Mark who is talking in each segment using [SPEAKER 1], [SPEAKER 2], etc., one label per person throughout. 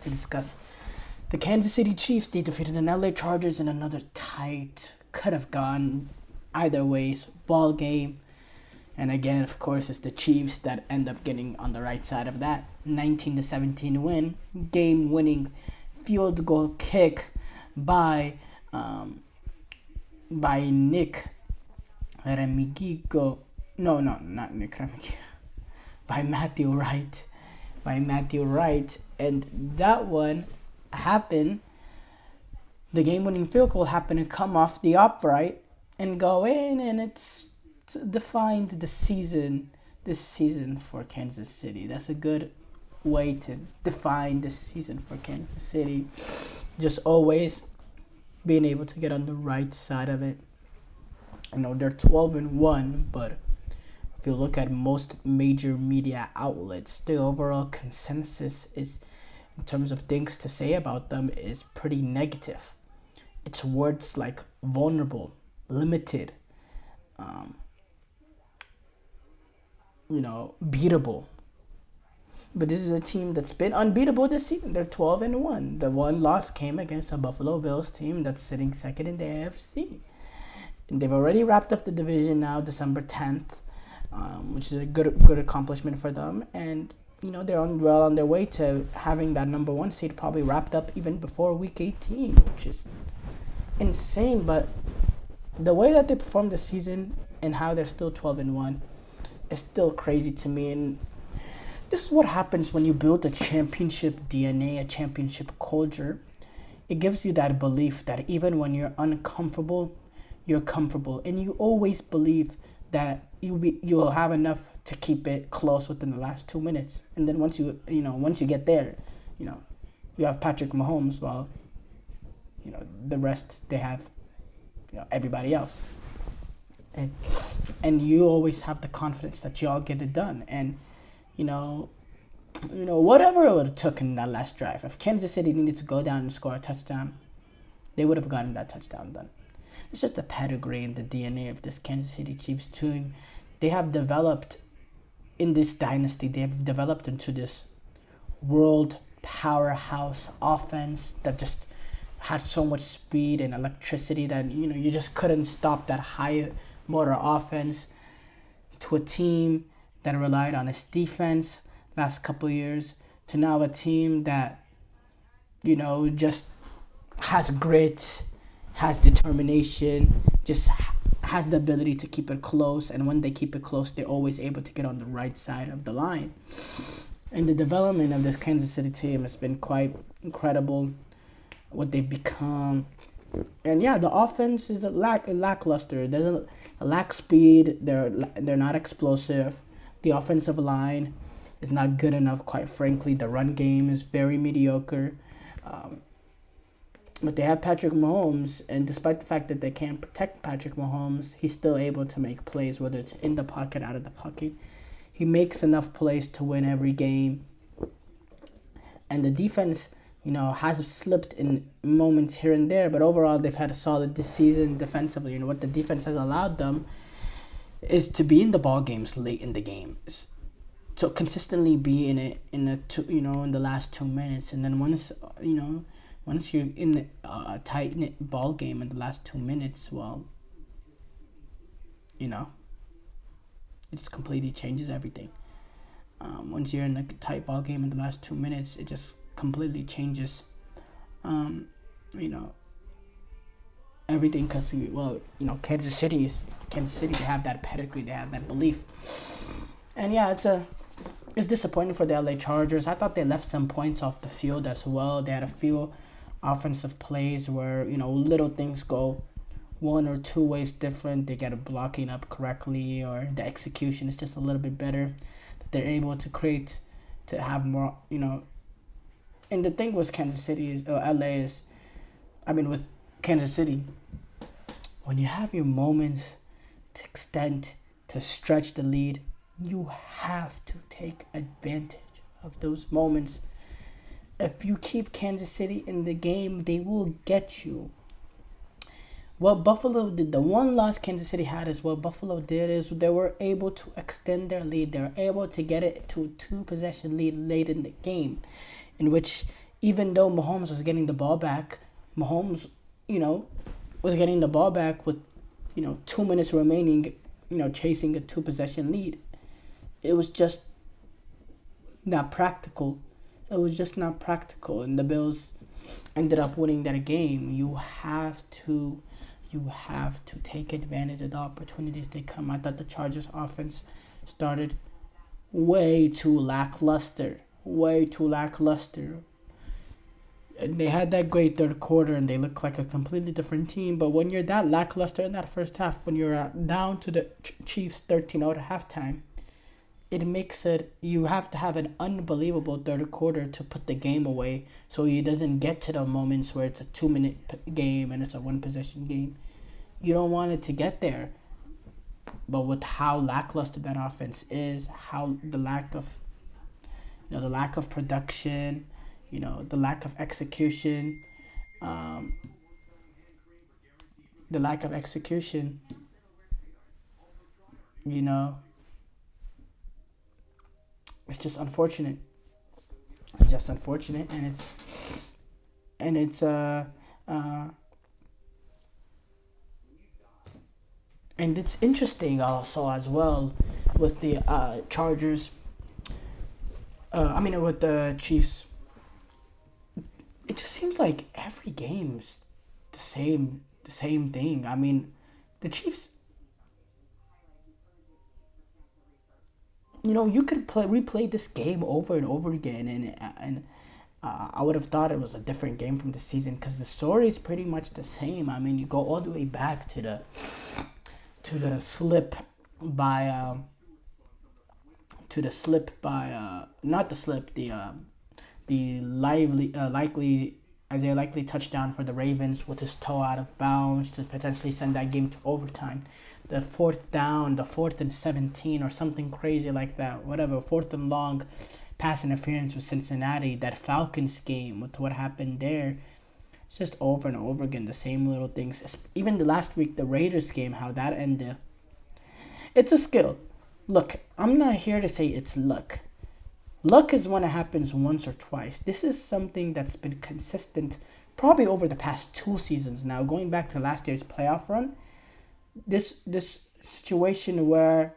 [SPEAKER 1] to discuss the Kansas City Chiefs. They defeated the LA Chargers in another tight, could have gone either ways ball game. And again, of course, it's the Chiefs that end up getting on the right side of that 19-17 win, game-winning field goal kick by Nick Remigico. No, not Nick Remigico. By Matthew Wright. And that one happened. The game-winning field goal happened to come off the upright and go in, and it's defined this season for Kansas City. That's a good way to define this season for Kansas City. Just always being able to get on the right side of it. They're 12-1, but if you look at most major media outlets, the overall consensus is, in terms of things to say about them, is pretty negative. It's words like vulnerable, limited, beatable. But this is a team that's been unbeatable this season. They're 12-1. The one loss came against a Buffalo Bills team that's sitting second in the AFC. And they've already wrapped up the division now, December 10th, which is a good accomplishment for them. And they're well on their way to having that number one seed probably wrapped up even before week 18, which is insane. But the way that they performed this season and how they're still 12-1 is still crazy to me. And this is what happens when you build a championship DNA, a championship culture. It gives you that belief that even when you're uncomfortable, you're comfortable, and you always believe that you'll have enough to keep it close within the last 2 minutes. And then once you get there, you have Patrick Mahomes. Well, the rest they have, everybody else. And you always have the confidence that y'all get it done. And whatever it would have took in that last drive, if Kansas City needed to go down and score a touchdown, they would have gotten that touchdown done. It's just the pedigree and the DNA of this Kansas City Chiefs team. They have developed in this dynasty. They have developed into this world powerhouse offense that just had so much speed and electricity that you just couldn't stop that high motor offense, to a team that relied on its defense last couple of years, to now a team that just has grit, has determination, just has the ability to keep it close. And when they keep it close, they're always able to get on the right side of the line. And the development of this Kansas City team has been quite incredible, what they've become. And yeah, the offense is lackluster. There's a lack speed. They're not explosive. The offensive line is not good enough, quite frankly. The run game is very mediocre. But they have Patrick Mahomes, and despite the fact that they can't protect Patrick Mahomes, he's still able to make plays, whether it's in the pocket, out of the pocket. He makes enough plays to win every game. And the defense, has slipped in moments here and there, but overall they've had a solid this season defensively. What the defense has allowed them is to be in the ball games late in the games. So consistently be in it in the last 2 minutes, and then once you're in a tight-knit ball game in the last 2 minutes, well, it just completely changes everything. Once you're in a tight ball game in the last 2 minutes, it just completely changes, everything. Because Kansas City, they have that pedigree, they have that belief. And yeah, it's disappointing for the LA Chargers. I thought they left some points off the field as well. They had a few offensive plays where little things go one or two ways different. They get a blocking up correctly, or the execution is just a little bit better. They're able to create, to have more, And the thing with Kansas City is, with Kansas City, when you have your moments to extend, to stretch the lead, you have to take advantage of those moments. If you keep Kansas City in the game, they will get you. What Buffalo did, the one loss Kansas City had, is what Buffalo did is they were able to extend their lead. They were able to get it to a 2-possession lead late in the game, in which Even though Mahomes was getting the ball back, Mahomes, you know, was getting the ball back with, 2 minutes remaining, chasing a 2 possession lead. It was just not practical. It was just not practical, and the Bills ended up winning that game. You have to take advantage of the opportunities they come. I thought the Chargers offense started way too lackluster. Way too lackluster. They had that great third quarter and they looked like a completely different team. But when you're that lackluster in that first half, when you're down to the Chiefs 13-0 at halftime, it makes it, you have to have an unbelievable third quarter to put the game away so it doesn't get to the moments where it's a 2-minute game and it's a 1 possession game. You don't want it to get there. But with how lackluster that offense is, how the lack of production, the lack of execution, you know, it's just unfortunate. It's just unfortunate, and it's and it's interesting also as well with the Chargers. With the Chiefs. It just seems like every game's the same thing. I mean, the Chiefs. You could replay this game over and over again, and I would have thought it was a different game from the season because the story is pretty much the same. I mean, you go all the way back to the slip by not the slip, the likely Isaiah Likely touchdown for the Ravens with his toe out of bounds to potentially send that game to overtime. The fourth down, the 4th and 17 or something crazy like that, whatever, 4th and long pass interference with Cincinnati, that Falcons game with what happened there. It's just over and over again, the same little things. Even the last week, the Raiders game, how that ended. It's a skill. Look, I'm not here to say it's luck. Luck is when it happens once or twice. This is something that's been consistent probably over the past 2 seasons now, going back to last year's playoff run. This situation where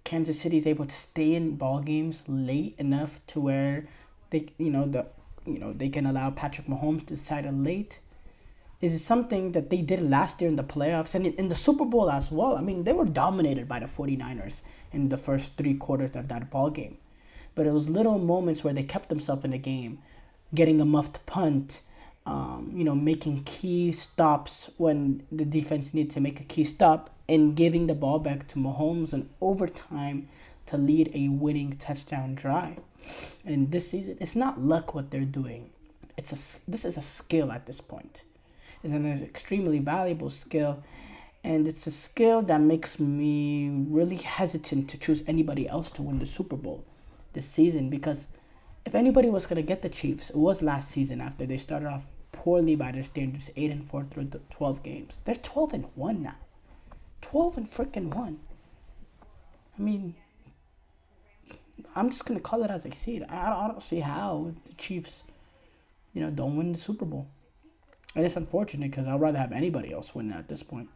[SPEAKER 1] Kansas City is able to stay in ball games late enough to where they can allow Patrick Mahomes to decide it late is something that they did last year in the playoffs and in the Super Bowl as well. I mean, they were dominated by the 49ers in the first 3 quarters of that ball game. But it was little moments where they kept themselves in the game, getting a muffed punt, making key stops when the defense needed to make a key stop, and giving the ball back to Mahomes in overtime to lead a winning touchdown drive. And this season, it's not luck what they're doing. This is a skill at this point. It's an extremely valuable skill, and it's a skill that makes me really hesitant to choose anybody else to win the Super Bowl this season, because if anybody was going to get the Chiefs, it was last season after they started off poorly by their standards, 8-4 through the 12 games. They're 12-1 now. 12-1. I mean, I'm just going to call it as I see it. I don't see how the Chiefs, don't win the Super Bowl. And it's unfortunate because I'd rather have anybody else win at this point.